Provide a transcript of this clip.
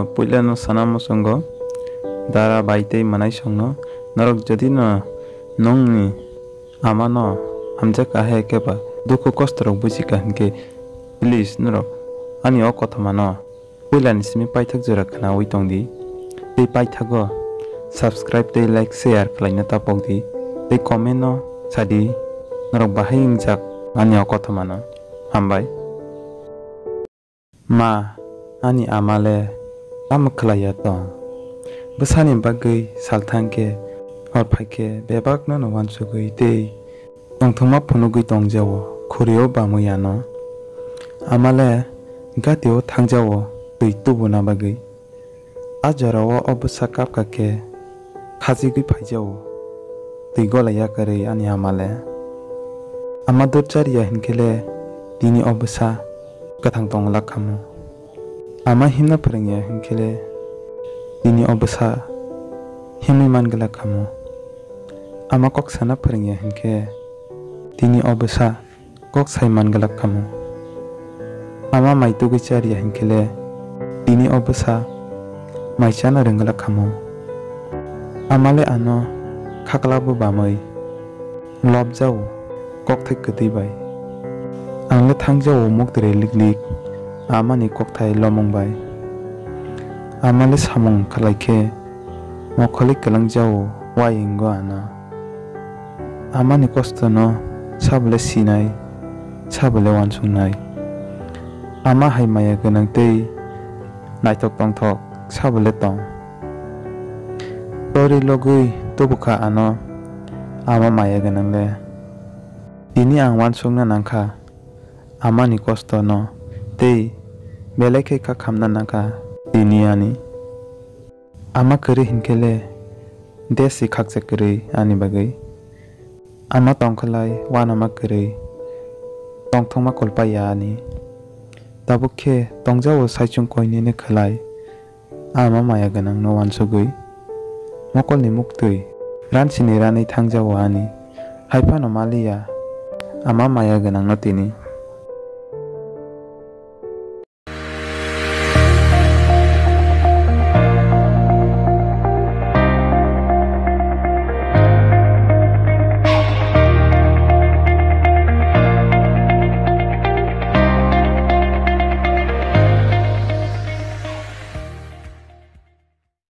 puila no sanamo songo dara baitei manai songno norok jadi no nongni ama no hamja kahe keba duku kosto rok buji kahinke please norok ani o kotha mano puila ni simi paithak jora khana oi tongdi tei paithago subscribe tei like share khlaina tapokdi tei comment no sadi norok bahai ingjak ani o kotha mano hambai ma ani amale am khlaya tong bwsani bagui salthangke horphaike bebak no wansugui tei tongthongma phunugui tongjawo khureo bamuyano amale gatio thangjawo tui tubuna bagui ajarawo obsa kapkake khajigui phaijawo tui golaya kare ani amale amadur chariya hinkele tini obsa kathang tongla khamu ama himna phirengya hinkele tini obsa himni mangala khamu ama kok sana phirengya hinke tini obsa kok sai mangala khamu ama maitugui chariya hinkele tini obsa maisana rengala khamu amale ano khaklabu bamai lobjawo kok thai kati bai angle thangjawo moktre liklik amani kok thai lomong bai amale samong khalaike mokholik kalangjawo waingo ana amani kosto no sabule sinai sabule wansungnai ama haimaya ganang tei naitok tongthok sabule tong tori logui tubukha ano ama maya ganang le tini ang wansungna nangkha amani kosto no tei beleke ka khamna nangkha tini ani ama kari hinkele desi khakja kari ani bagai ama tongkhalai wanama kari tongthongma kolpaya ani tabukhe tongjawo saichung koine ne khalai ama maya ganang no wansugui mokolni muktui ransini ranai thangjawo ani haiphano maliya ama maya ganang no tini